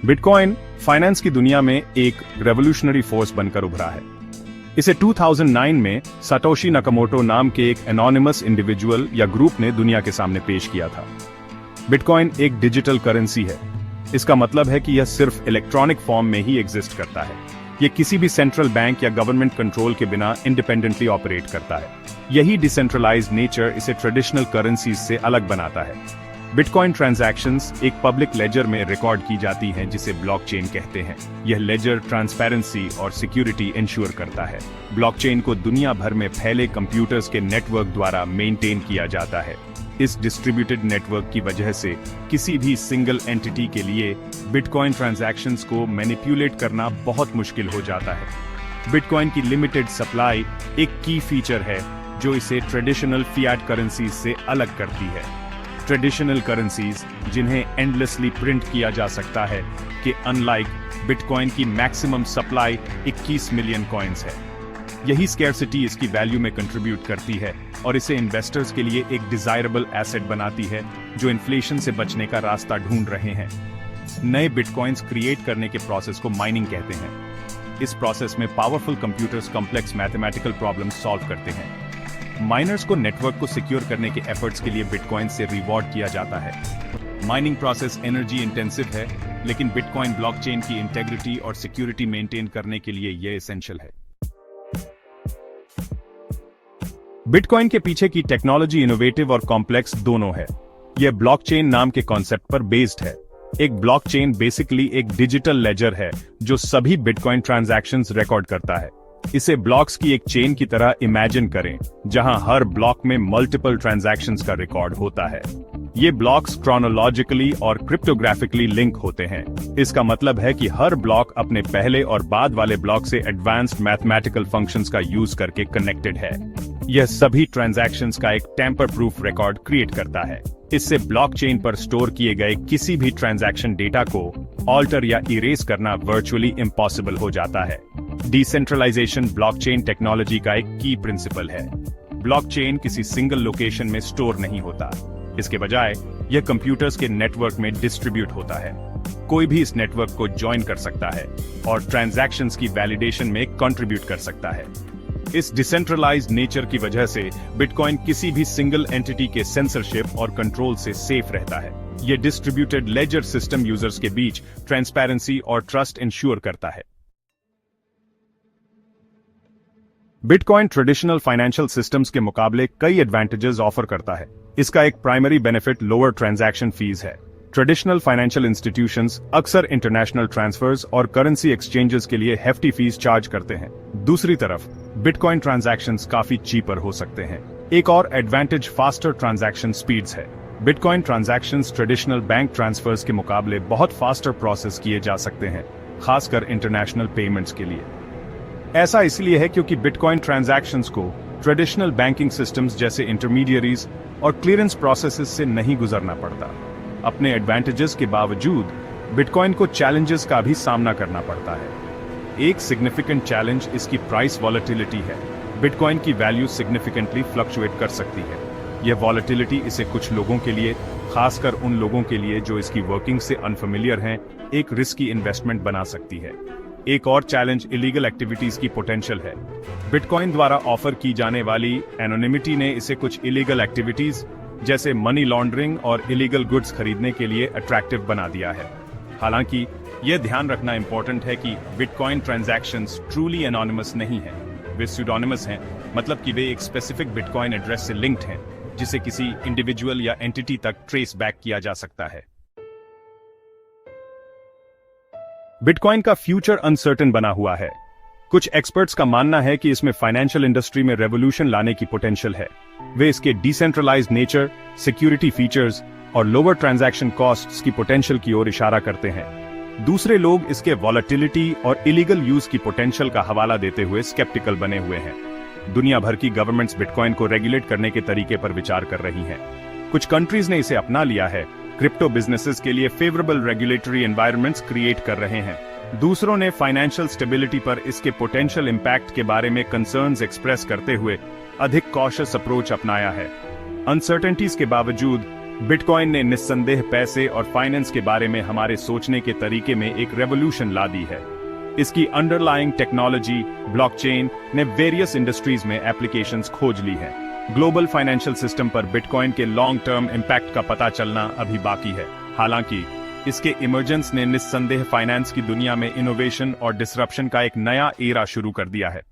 Bitcoin finance की दुनिया में एक रेवोल्यूशनरी फोर्स बनकर उभरा है। इसे 2009 में साटोशी नाकामोटो नाम के एक एनोनिमस इंडिविजुअल या ग्रुप ने दुनिया के सामने पेश किया था। बिटकॉइन एक डिजिटल करेंसी है। इसका मतलब है कि यह सिर्फ इलेक्ट्रॉनिक फॉर्म में ही एग्जिस्ट करता है। यह किसी भी सेंट्रल बैंक या गवर्नमेंट कंट्रोल के बिना इंडिपेंडेंटली ऑपरेट करता है। यही डिसेंट्रलाइज्ड नेचर इसे ट्रेडिशनल करेंसीज से अलग बनाता है। बिटकॉइन ट्रांजैक्शंस एक पब्लिक लेजर में रिकॉर्ड की जाती हैं, जिसे ब्लॉकचेन कहते हैं। यह लेजर ट्रांसपेरेंसी और सिक्योरिटी इंश्योर करता है। ब्लॉकचेन को दुनिया भर में फैले कंप्यूटर्स के नेटवर्क द्वारा मेंटेन किया जाता है। इस डिस्ट्रीब्यूटेड नेटवर्क की वजह से किसी भी सिंगल एंटिटी के लिए बिटकॉइन ट्रांजैक्शंस को मैनिपुलेट करना बहुत मुश्किल हो जाता है। बिटकॉइन की लिमिटेड सप्लाई एक की फीचर है जो इसे ट्रेडिशनल फिएट करेंसीज से अलग करती है। ट्रेडिशनल करेंसीज, जिन्हें एंडलेसली प्रिंट किया जा सकता है, के अनलाइक बिटकॉइन की मैक्सिमम सप्लाई 21 मिलियन कॉइन्स है। यही स्कैर्सिटी इसकी वैल्यू में कंट्रीब्यूट करती है और इसे इन्वेस्टर्स के लिए एक डिजायरेबल एसेट बनाती है जो इन्फ्लेशन से बचने का रास्ता ढूंढ रहे हैं। नए बिटकॉइंस क्रिएट करने के प्रोसेस को माइनिंग कहते हैं। इस प्रोसेस में powerful computers complex mathematical problems solve करते हैं। माइनर्स को नेटवर्क को सिक्योर करने के एफर्ट्स के लिए बिटकॉइन से रिवॉर्ड किया जाता है। माइनिंग प्रोसेस एनर्जी इंटेंसिव है, लेकिन बिटकॉइन ब्लॉकचेन की इंटेग्रिटी और सिक्योरिटी मेंटेन करने के लिए यह एसेंशियल है। बिटकॉइन के पीछे की टेक्नोलॉजी इनोवेटिव और कॉम्प्लेक्स दोनों है। यह ब्लॉकचेन नाम के कॉन्सेप्ट पर बेस्ड है। एक ब्लॉकचेन बेसिकली एक डिजिटल लेजर है जो सभी बिटकॉइन ट्रांजैक्शंस रिकॉर्ड करता है। इसे ब्लॉक्स की एक चेन की तरह इमेजिन करें, जहां हर ब्लॉक में मल्टीपल ट्रांजैक्शंस का रिकॉर्ड होता है। ये ब्लॉक्स क्रोनोलॉजिकली और क्रिप्टोग्राफिकली लिंक होते हैं। इसका मतलब है कि हर ब्लॉक अपने पहले और बाद वाले ब्लॉक से एडवांस्ड मैथमेटिकल फंक्शंस का यूज करके कनेक्टेड है। यह सभी ट्रांजैक्शंस का एक टेम्पर प्रूफ रिकॉर्ड क्रिएट करता है। इससे ब्लॉकचेन पर स्टोर किए गए किसी भी ट्रांजैक्शन डेटा को ऑल्टर या इरेज करना वर्चुअली इम्पॉसिबल हो जाता है। डिसेंट्रलाइजेशन ब्लॉकचेन टेक्नोलॉजी का एक की प्रिंसिपल है। ब्लॉकचेन किसी सिंगल लोकेशन में स्टोर नहीं होता। इसके बजाय यह कंप्यूटर्स के नेटवर्क में डिस्ट्रीब्यूट होता है। कोई भी इस नेटवर्क को ज्वाइन कर सकता है और ट्रांजैक्शंस की वैलिडेशन में कंट्रीब्यूट कर सकता है। इस डिसेंट्रलाइज्ड नेचर की वजह से बिटकॉइन किसी भी सिंगल एंटिटी के सेंसरशिप और कंट्रोल से सेफ रहता है। यह डिस्ट्रीब्यूटेड लेजर सिस्टम यूजर्स के बीच ट्रांसपेरेंसी और ट्रस्ट इंश्योर करता है। बिटकॉइन ट्रेडिशनल फाइनेंशियल सिस्टम्स के मुकाबले कई एडवांटेजेस ऑफर करता है। इसका एक primary benefit lower transaction fees है। ट्रेडिशनल फाइनेंशियल इंस्टीट्यूशंस अक्सर इंटरनेशनल ट्रांसफर्स और करेंसी एक्सचेंजेस के लिए हेफ्टी फीस चार्ज करते हैं। दूसरी तरफ बिटकॉइन ट्रांजैक्शंस काफी चीपर हो सकते हैं। एक और एडवांटेज फास्टर ट्रांजैक्शन स्पीड्स है। Bitcoin transactions traditional bank transfers के मुकाबले बहुत फास्टर प्रोसेस किए जा सकते हैं, खासकर इंटरनेशनल पेमेंट्स के लिए। ऐसा इसलिए है क्योंकि बिटकॉइन ट्रांजैक्शंस को ट्रेडिशनल बैंकिंग सिस्टम्स जैसे इंटरमीडियरीज और क्लियरेंस प्रोसेसेस से नहीं गुजरना पड़ता। अपने एडवांटेजेस के बावजूद बिटकॉइन को चैलेंजेस का भी सामना करना पड़ता है। एक सिग्निफिकेंट चैलेंज इसकी प्राइस वॉलेटिलिटी है। बिटकॉइन की वैल्यू सिग्निफिकेंटली फ्लक्चुएट कर सकती है। यह वॉलेटिलिटी इसे कुछ लोगों के लिए, खासकर उन लोगों के लिए जो इसकी वर्किंग से अनफेमिलियर हैं, एक रिस्की इन्वेस्टमेंट बना सकती है। एक और चैलेंज इलीगल एक्टिविटीज की पोटेंशियल है। बिटकॉइन द्वारा ऑफर की जाने वाली एनोनिमिटी ने इसे कुछ इलीगल एक्टिविटीज जैसे मनी लॉन्ड्रिंग और इलीगल गुड्स खरीदने के लिए अट्रैक्टिव बना दिया है। हालांकि यह ध्यान रखना इंपॉर्टेंट है कि बिटकॉइन ट्रांजैक्शंस ट्रूली एनोनिमस नहीं है। वे स्यूडोनिमस हैं, मतलब कि वे एक स्पेसिफिक बिटकॉइन एड्रेस से लिंक्ड हैं, जिसे किसी इंडिविजुअल या एंटिटी तक ट्रेस बैक किया जा सकता है। बिटकॉइन का फ्यूचर अनसर्टेन बना हुआ है। कुछ एक्सपर्ट्स का मानना है कि इसमें फाइनेंशियल इंडस्ट्री में रेवोल्यूशन लाने की पोटेंशियल है। वे इसके डिसेंट्रलाइज्ड नेचर, सिक्योरिटी फीचर्स और लोअर ट्रांजैक्शन कॉस्ट्स की पोटेंशियल की ओर इशारा करते हैं। दूसरे लोग इसके वॉलेटिलिटी और इलीगल यूज की पोटेंशियल का हवाला देते हुए स्केप्टिकल बने हुए हैं। दुनिया भर की गवर्नमेंट्स बिटकॉइन को रेगुलेट करने के तरीके पर विचार कर रही हैं। कुछ कंट्रीज ने इसे अपना लिया है। क्रिप्टो बिजनेसेस के लिए फेवरेबल रेगुलेटरी एनवायरनमेंट्स क्रिएट कर रहे हैं। दूसरों ने फाइनेंशियल स्टेबिलिटी पर इसके पोटेंशियल इंपैक्ट के बारे में कंसर्न्स एक्सप्रेस करते हुए अधिक कॉशियस अप्रोच अपनाया है। अनसर्टेनिटीज के बावजूद बिटकॉइन ने निस्संदेह पैसे और फाइनेंस के बारे में हमारे सोचने के तरीके में एक रेवोल्यूशन ला दी है। इसकी अंडरलाइंग टेक्नोलॉजी ब्लॉकचेन ने वेरियस इंडस्ट्रीज में एप्लीकेशंस खोज ली है। ग्लोबल फाइनेंशियल सिस्टम पर बिटकॉइन के लॉन्ग टर्म इम्पैक्ट का पता चलना अभी बाकी है। हालांकि इसके इमर्जेंस ने निस्संदेह फाइनेंस की दुनिया में इनोवेशन और डिसरप्शन का एक नया एरा शुरू कर दिया है।